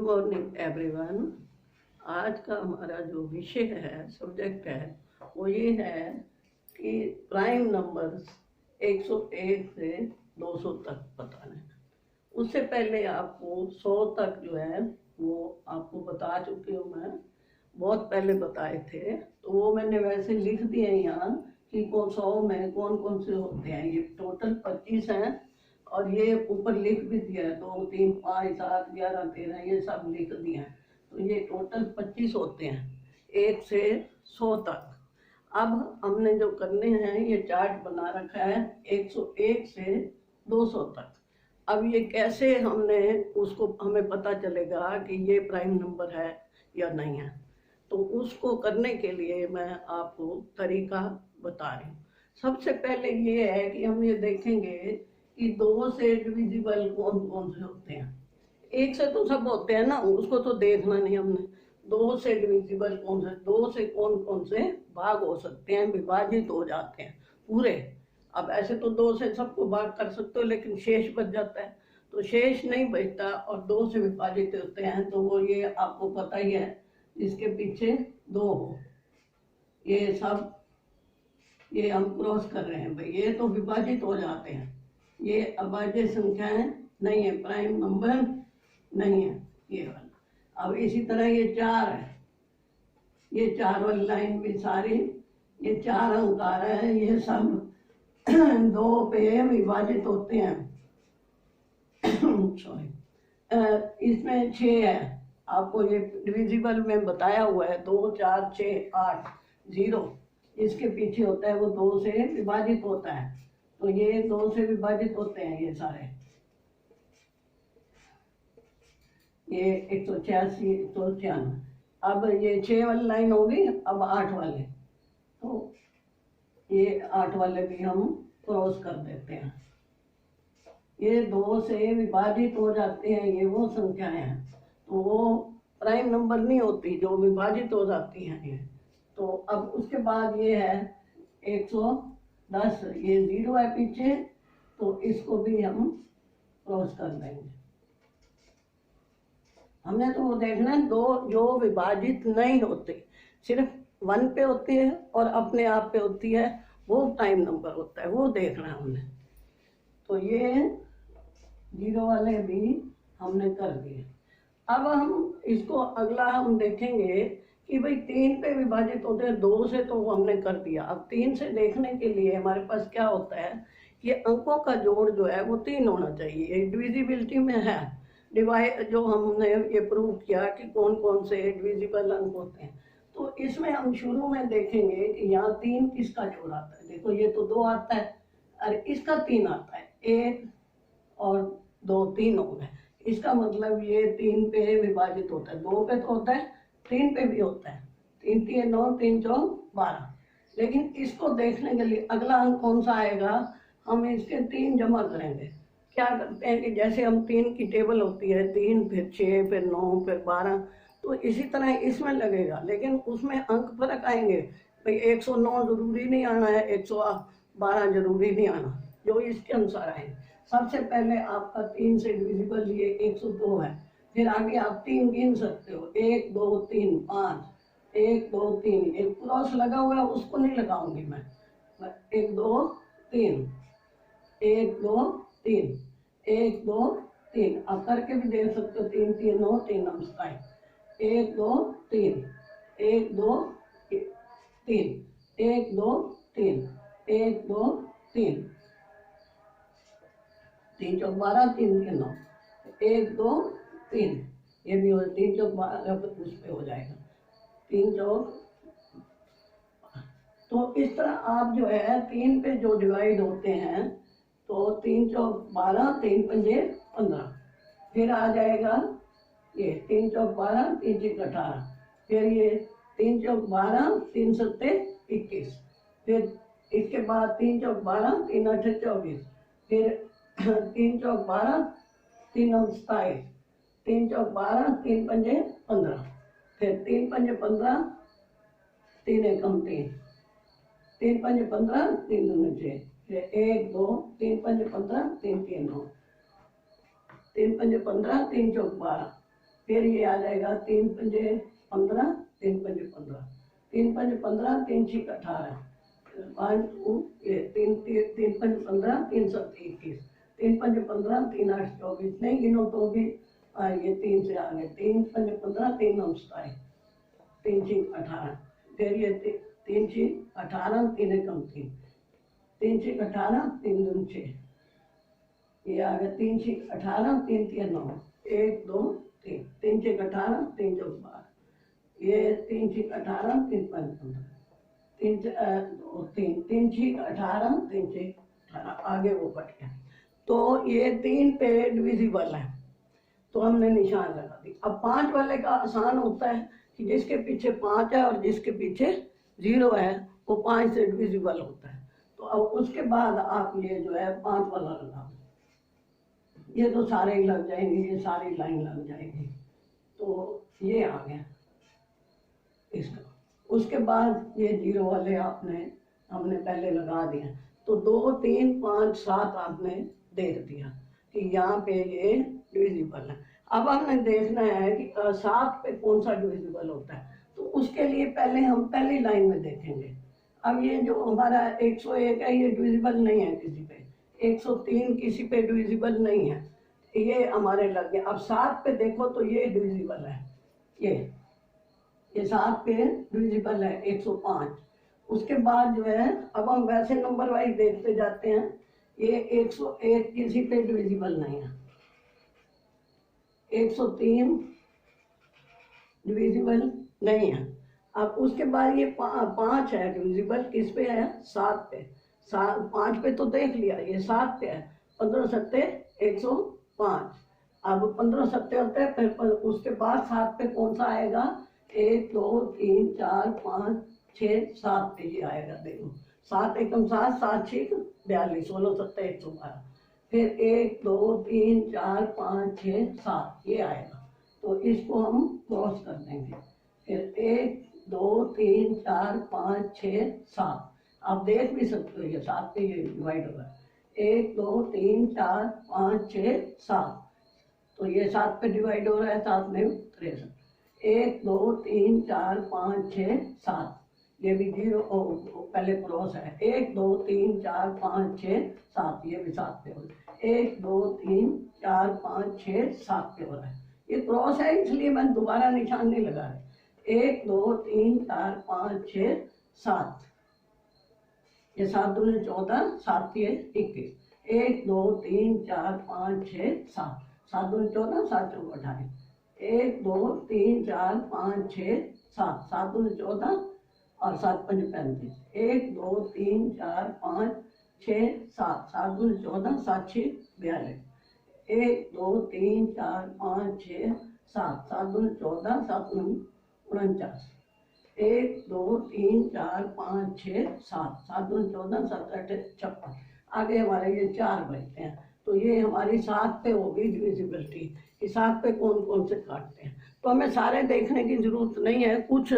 Morning everyone. आज का हमारा जो विषय है, सब्जेक्ट है, वो ये है कि प्राइम नंबर्स 101 से 200 तक बताना है। उससे पहले आपको 100 तक जो है वो आपको बता चुकी हूँ मैं, बहुत पहले बताए थे। तो वो मैंने वैसे लिख दिए यहाँ कि 100 में कौन कौन से होते हैं। ये टोटल 25 हैं और ये ऊपर लिख भी दिया है, 2, 3, 5, 7, 11, 13 ये सब लिख दिए हैं। तो ये टोटल 25 होते हैं 1 से 100 तक। अब हमने जो करने हैं, ये चार्ट बना रखा है 101 से 200 तक। अब ये कैसे हमने उसको हमें पता चलेगा कि ये प्राइम नंबर है या नहीं है, तो उसको करने के लिए मैं आपको तरीका बता रही हूँ। सबसे पहले ये है कि हम ये देखेंगे कि 2 से डिविजिबल कौन कौन से होते हैं। 1 से तो सब होते हैं ना, उसको तो देखना नहीं हमने। 2 से डिविजिबल कौन से, 2 से कौन कौन से भाग हो सकते हैं, विभाजित हो जाते हैं पूरे। अब ऐसे तो 2 से सबको भाग कर सकते हो, लेकिन शेष बच जाता है, तो शेष नहीं बचता और 2 से विभाजित होते हैं। तो वो ये आपको पता ही है, जिसके पीछे 2 हो, ये सब ये हम क्रॉस कर रहे हैं भाई, ये तो विभाजित हो जाते हैं। ये अभाज्य संख्याएं नहीं है, प्राइम नंबर नहीं है ये वाला। अब इसी तरह ये 4 है, ये 4 वाली लाइन भी सारी ये 4 अंक आ रहे हैं, ये सब 2 पे विभाजित होते हैं। सॉरी, इसमें 6 है, आपको ये डिविजिबल में बताया हुआ है। 2, 4, 6, 8, 0 इसके पीछे होता है, वो 2 से विभाजित होता है। तो ये 2 से विभाजित होते हैं ये सारे, ये 186, 196। अब ये 6 वाली लाइन होगी, अब 8 वाले, तो ये 8 वाले भी हम क्रॉस कर देते हैं। ये 2 से विभाजित हो जाते हैं, ये वो संख्याएं हैं, तो वो प्राइम नंबर नहीं होती जो विभाजित हो जाती हैं ये। तो अब उसके बाद ये है 110, ये 0 है पीछे, तो इसको भी हम क्रॉस कर देंगे। हमने तो वो देखना है 2 जो विभाजित नहीं होते, सिर्फ 1 पे होती है और अपने आप पे होती है, वो प्राइम नंबर होता है, वो देखना है हमने। तो ये 0 वाले भी हमने कर दिए। अब हम इसको अगला हम देखेंगे कि भाई 3 पे विभाजित होते हैं, 2 से तो हमने कर दिया। अब 3 से देखने के लिए हमारे पास क्या होता है, ये अंकों का जोड़ जो है वो 3 होना चाहिए। ये डिविजिबिलिटी में है, डिवाइड जो हमने ये प्रूव किया कि कौन कौन से डिविजिबल अंक होते हैं। तो इसमें हम शुरू में देखेंगे कि यहाँ 3 किसका जोड़ आता है। देखो ये तो 2 आता है और इसका 3 आता है, 1 और 2 3 हो गए। इसका मतलब ये 3 पे विभाजित होता है, 2 पे तो होता है, 3 पे भी होता है। 3 3 9, 3 4 12। लेकिन इसको देखने के लिए अगला अंक कौन सा आएगा, हम इसके 3 जमा करेंगे। क्या करते हैं कि जैसे हम 3 की टेबल होती है, 3 फिर 6 फिर 9 फिर 12, तो इसी तरह इसमें लगेगा, लेकिन उसमें अंक फर्क आएंगे। भाई 109 जरूरी नहीं आना है, 112 जरूरी नहीं आना, जो इसके अनुसार आएंगे। सबसे पहले आपका 3 से डिविजिबल ये 102 है, फिर आगे आप 3 गिन सकते हो, 1 2 3 5, 1 2 3, एक क्रॉस लगा हुआ है उसको नहीं लगाऊंगी मैं, 1 2 3, 1 2 3, 1 2 3। आप करके भी देख सकते हो, 3 3 9 3 नमस्कार, 1 2 3, 1 2 3, 1 2 3, 1 2 3, 3 चौक 12, 3 3 9, 1 2 3, ये भी हो 3 चौक 12 उस पे हो जाएगा, 3 चौक। तो इस तरह आप जो है 3 पे जो डिवाइड होते हैं, तो 3 चौक 12, 3 पंजे 15, फिर आ जाएगा ये 3 चौक 12, 3 6 18, फिर ये 3 चौक 12, 3 सत्ते 21, फिर इसके बाद 3 चौक 12, 3 8 24, फिर 3 चौक 12, 3 9 27, 3 चौक 12, 3 पंजे 15, फिर 3 पंजे 15, 3 एकम 3, 3 पंजे 15, 3 दूनी 6, फिर 1 2 3 पंजे 15, 3 3 9, 3 पंजे 15, 3 चौक 12, फिर ये आ जाएगा 3 पंजे 15, 3 पंजे 15, 3 पंजे 15, 3 छीक 18, 5 ये 3 3 पंजे 15, 3 7 21, 3 पंजे 15, 3 8 24, नहीं गिनो तो भी ये 3 से आगे 3 पंजे 15, 3 9 27, 3 छीक 18, फिर ये 3 छीक 18, 3 एकम 3, 3 छीक 18, 3 दूनी 6, ये आ गया 3 छीक 18, 3 3 9, 1 2 3, 3 छीक 18, 3 4 12, ये 3 छीक 18, 3 5 15, 3 छीक 18, 3 छीक 18, आगे वो कट गया। तो ये 3 पे डिविजिबल है, तो हमने निशान लगा दी। अब 5 वाले का आसान होता है कि जिसके पीछे 5 है और जिसके पीछे 0 है वो 5 से डिविजिबल होता है। तो अब उसके बाद आप ये जो है 5 वाला लगा, ये तो सारे ही लग जाएंगे, ये सारी लाइन लग जाएगी। तो ये आ गया इसका। उसके बाद ये 0 वाले हमने पहले लगा दिए, तो 2 3 5 7 आपने देख दिया कि यहाँ पे ये डिविजिबल है। अब हमने देखना है कि 7 पे कौन सा डिविजिबल होता है, तो उसके लिए पहले हम पहली लाइन में देखेंगे। अब ये जो हमारा 101 है ये डिविजिबल नहीं है किसी पे, 103 किसी पे डिविजिबल नहीं है, ये हमारे लग गए। अब 7 पे देखो तो ये डिविजिबल है, ये 7 पे डिविजिबल है 105। उसके बाद जो है अब हम वैसे नंबर वाइज देखते जाते हैं, ये 101 किसी पे डिविजिबल नहीं है, 103 डिविजिबल नहीं है। अब उसके बाद ये 5 है डिविजिबल, किस पे है 7 पे, 5 पे तो देख लिया, ये 7 पे है, 15 सत्ते 105। अब 15 सत्ते होते हैं, फिर उसके बाद 7 पे कौन सा आएगा, 1 2 3 4 5 6 7 पे ये आएगा। देखो 7 एकम 7, 7 छीक 42, 16 सत्ते 112, फिर 1 2 3 4 5 6 7 ये आएगा। तो इसको हम क्रॉस कर देंगे, फिर 1 2 3 4 5 6 7, आप देख भी सकते हो ये 7 पे ये डिवाइड होगा, 1 2 3 4 5 6 7, तो ये 7 पे डिवाइड हो रहा है, 7 में 63, 1 2 3 4 5 6 7, ये भी 0 पहले क्रॉस है, 1 2 3 4 5 6 7, ये भी 7 पे हो रहा है, 1 2 3 4 5 6 7 पे हो रहा है, ये क्रॉस है इसलिए मैं दोबारा निशान नहीं लगा रहा, 1 2 3 4 5 6 7, ये 7 दूनी 14, 7 ये 21, 1 2 3 4 5 6 7, 7 दूनी 14, 7 चौक 28, 1 2 3 4 5 6 7, 7 दूनी 14 और 7 पंजे 35, 1 2 3 4 5 6 7, 7 दूनी 14, 7 छीक 42, 1 2 3 4 5 6 7, 7 दूनी 14, 7 49, 1 2 3 4 5 6 7, 7 दूनी 14, 7 8 56, आगे हमारे ये 4 बचते हैं। तो ये हमारी 7 पे होगी डिविजिबिलिटी कि 7 पे कौन कौन से काटते हैं। तो हमें सारे देखने की जरूरत नहीं है, कुछ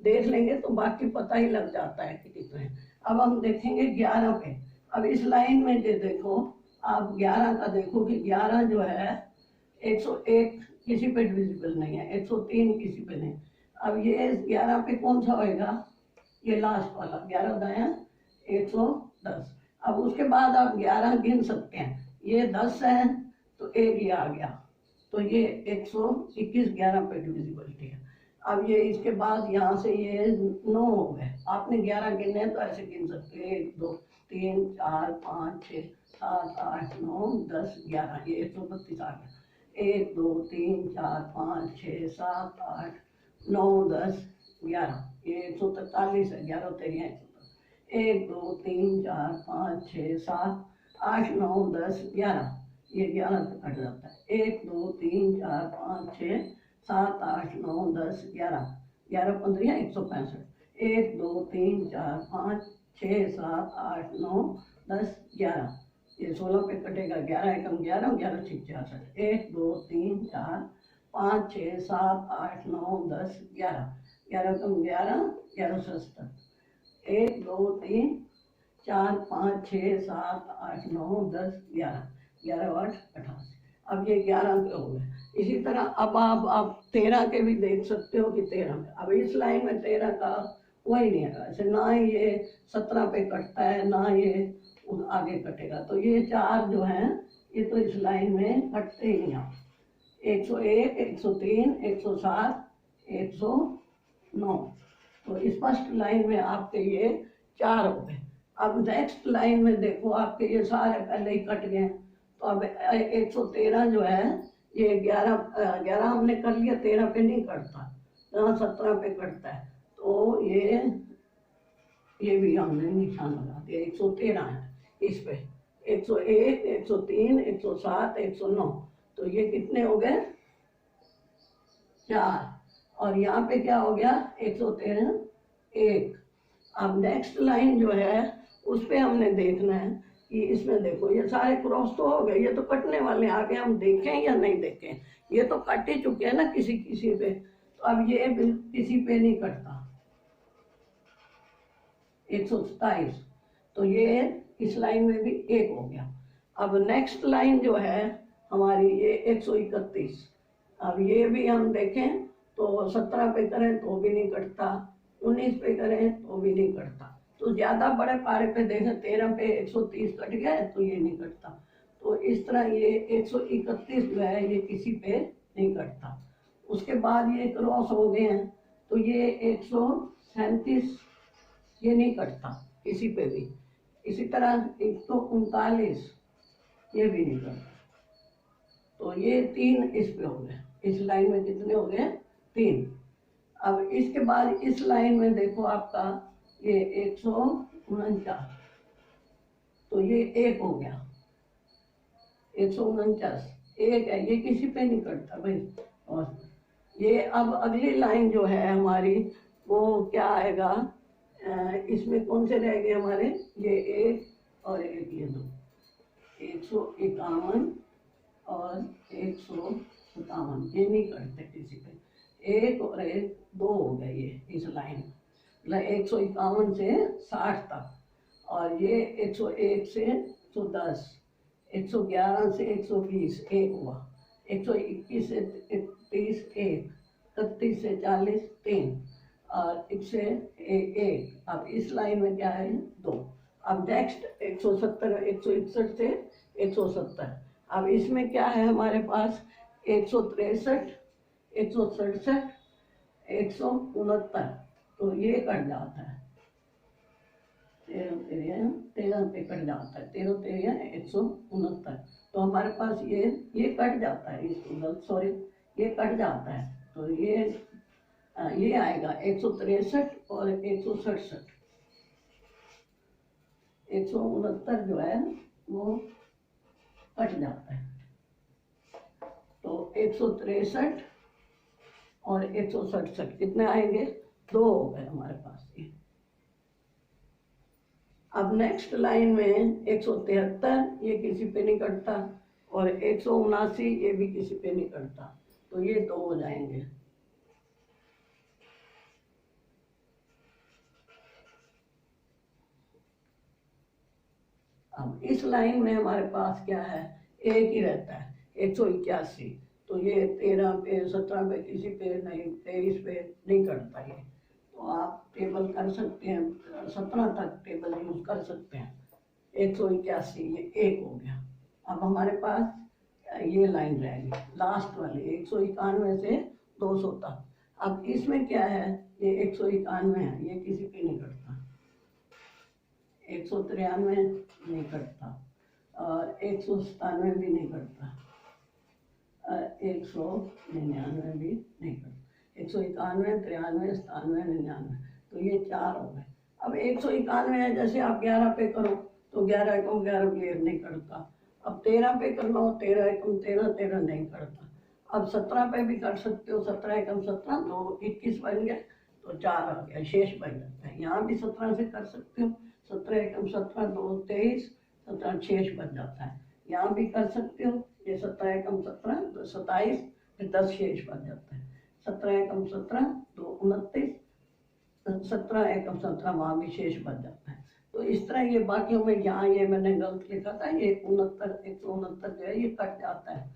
देख लेंगे तो बाकी पता ही लग जाता है कि कितने हैं। अब हम देखेंगे 11 पे। अब इस लाइन में जो देखो आप 11 का देखो कि 11 जो है 101 किसी पे डिविजिबल नहीं है, 103 किसी पे नहीं। अब ये 11 पे कौन सा होएगा, ये लास्ट वाला 11 दाया 110। अब उसके बाद आप 11 गिन सकते हैं, ये 10 है तो एक ये आ गया, तो ये 121 11 पे डिविजिबिलिटी है। अब ये इसके बाद यहाँ से ये 9 हो गए, आपने 11 गिने तो ऐसे गिन सकते हैं 1 2 3 4 5 6 7 8 9 10 11, ये 132 आ गया, 1 2 3 4 5 6 7 8 9 10 11, ये 143 है, 11 तेरिया 1 2 3 4 5 6 7 8 9 10 11, ये 11 पे कट जाता है, 1 2 3 4 5 6 7 8 9 10 11, 11 15 165, 1 2 3 4 5 6 7 8 9 10 11, ये 16 पे कटेगा, 11 एकम 11 11 छीक 66, 1 2 3 4 5 6 7 8 9 10 11, 11 कम 11 11 70, 1 2 3 4 5 6 7 8 9 10 11, 11 8 88। अब ये 11 के हो गए। इसी तरह अब आप 13 के भी देख सकते हो कि 13 में, अब इस लाइन में 13 का कोई नहीं है, ऐसे ना ये 17 पे कटता है ना ये आगे कटेगा। तो ये 4 जो हैं ये तो इस लाइन में कटते ही नहीं। आप 101, 103, 107, 109, तो स्पष्ट लाइन में आपके ये 4 हो गए। अब नेक्स्ट लाइन में देखो आपके ये सारे पहले ही कट गए, तो अब 113 जो है ये 11 हमने कर लिया, 13 पे नहीं कटता, यहाँ 17 पे कटता है, तो ये भी हमने निशान लगा दिया। 113 है इस पे, 101, 103, 107, 109, तो ये कितने हो गए? 4। और यहाँ पे क्या हो गया? 113, 1। अब नेक्स्ट लाइन जो है उस पे हमने देखना है कि इसमें देखो ये सारे क्रॉस तो हो गए, ये तो कटने वाले हैं, आगे हम देखें या नहीं देखें, ये तो कट ही चुके हैं ना किसी किसी पे, तो अब ये किसी पे नहीं कटता। 127, तो ये इस लाइन में भी 1 हो गया। अब नेक्स्ट लाइन जो है हमारी ये 131, अब ये भी हम देखें तो 17 पे करें तो भी नहीं कटता, 19 पे करें तो भी नहीं कटता, तो ज्यादा बड़े पारे पे देखें 13 पे 130 कट गया है तो ये नहीं कटता। तो इस तरह ये 131 जो है ये किसी पे नहीं कटता। उसके बाद ये क्रॉस हो गए हैं, तो ये 137 ये नहीं कटता किसी पे भी। इसी तरह 139 ये भी नहीं करता, तो ये 3 इस पे हो गए। इस लाइन में कितने हो गए? 3। अब इसके बाद इस लाइन में देखो आपका ये 149, तो ये 1 हो गया। 149 1 है, ये किसी पे नहीं कटता भाई। और ये अब अगली लाइन जो है हमारी वो क्या आएगा, इसमें कौन से रह गए हमारे? ये 1 और 1, ये 2, 151 और 157, ये नहीं करते किसी पे। 1 और 1 2 हो गए ये इस लाइन, 151 से 60 तक, और ये 101 से 110, 111 से 120 1 हुआ, 121 से 30 1, 31 से 40 3, और 1 से 1। अब इस लाइन में क्या है? 2। अब नेक्स्ट 170, 161 से 170, अब इसमें क्या है हमारे पास? 163, 167, 169, तो ये कट जाता है, 13 पे कट जाता है, 13 13 169, तो हमारे पास ये कट जाता है, सॉरी ये कट जाता है, तो ये आएगा 163 और 167, 169 जो है वो कट जाता है, तो 163 और 167 कितने आएंगे? 2 हो गए हमारे पास ये। अब नेक्स्ट लाइन में 173 ये किसी पे नहीं कटता, और 179 ये भी किसी पे नहीं कटता, तो ये 2 हो जाएंगे। अब इस लाइन में हमारे पास क्या है? 1 ही रहता है, 181, तो ये 13 पे 17 पे किसी पे नहीं, 23 पे नहीं करता ये, तो आप टेबल कर सकते हैं, 17 तक टेबल यूज कर सकते हैं। 181 ये 1 हो गया। अब हमारे पास ये लाइन रहेगी लास्ट वाली 191 से 200 तक। अब इसमें क्या है? ये 191 है, ये किसी पे नहीं करता, 193 नहीं करता, और 197 भी नहीं करता, 199 भी नहीं करता, 191, 93, 97, 99, तो ये 4 हो गए। अब 191 है, जैसे आप 11 पे करो तो 11 एकम 11 क्लियर नहीं करता, अब 13 पे करना हो 13 एकम 13 13 नहीं करता, अब 17 पे भी कर सकते हो, 17 एकम 17 तो 21 बन गया, तो 4 आ गया, शेष बन जाता है। यहाँ भी 17 से कर सकते हो, 17 एकम 17 2 23, 17 शेष बन जाता है। यहाँ भी कर सकते हो, ये 17 एकम 17 तो 27, फिर 10 शेष बन जाता है, 17 एकम 17 2 29, 17 एकम 17 वहाँ भी शेष बन जाता है। तो इस तरह ये बाकियों में, यहाँ ये मैंने गलत लिखा था, ये 169 जो है ये कट जाता है,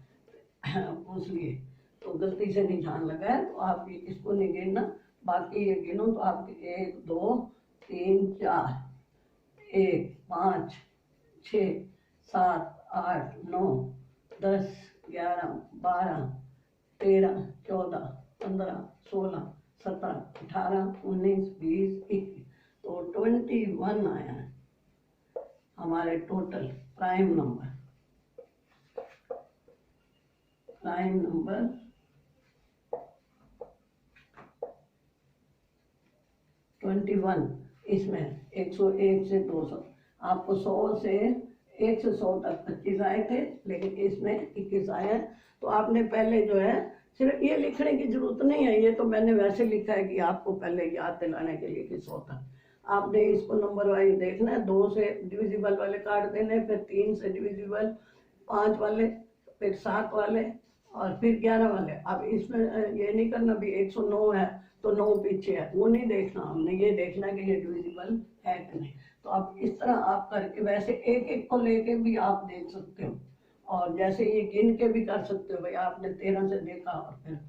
उस लिए तो गलती से निशान लगा है, तो आप इसको नहीं गिनना, बाकी ये गिनो तो आपके 1 2 3 4 1 5 6 7 8 9 10 11 12 13 14 15 16 17 18 19 20 21, तो 21 आया है हमारे total prime number. Prime number 21, इसमें 101 से 200, आपको 100 से 1 से 100 तक 25 आए थे, लेकिन इसमें 21 आए हैं। तो आपने पहले जो है, सिर्फ ये लिखने की जरूरत नहीं है, ये तो मैंने वैसे लिखा है कि आपको पहले याद दिलाने के लिए कि 100 तक आपने इसको नंबर वाइज देखना है। 2 से डिविजिबल वाले काट देने, फिर 3 से डिविजिबल, 5 वाले, फिर 7 वाले और फिर 11 वाले। अब इसमें ये नहीं करना भी 109 है तो 9 पीछे है, वो नहीं देखना, हमने ये देखना कि ये डिविजिबल है कि नहीं। तो आप इस तरह आप करके, वैसे एक एक को लेके भी आप देख सकते हो, और जैसे ये गिन के भी कर सकते हो। भाई आपने 13 से देखा और फिर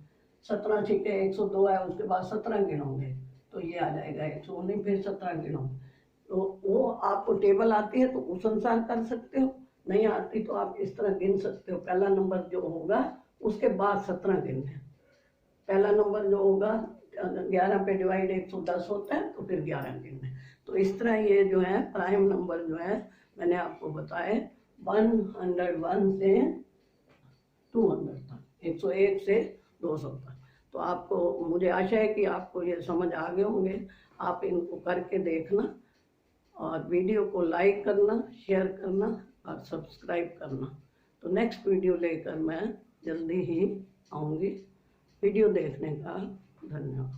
17 छिके 102 है, उसके बाद 17 गिनोगे तो ये आ जाएगा 119, फिर 17 गिनोगे। तो वो आपको टेबल आती है तो उस अनुसार कर सकते हो, नहीं आती तो आप इस तरह गिन सकते हो। पहला नंबर जो होगा उसके बाद 17 गिनने, पहला नंबर जो होगा 11 पे डिवाइड 110 होता है तो फिर 11 गिनने। तो इस तरह ये जो है प्राइम नंबर जो है मैंने आपको बताए 101 से 200 तक, 101 से 200 तक। तो आपको, मुझे आशा है कि आपको ये समझ आ गए होंगे। आप इनको करके देखना और वीडियो को लाइक करना, शेयर करना और सब्सक्राइब करना। तो नेक्स्ट वीडियो लेकर मैं जल्दी ही आऊँगी। वीडियो देखने का धन्यवाद।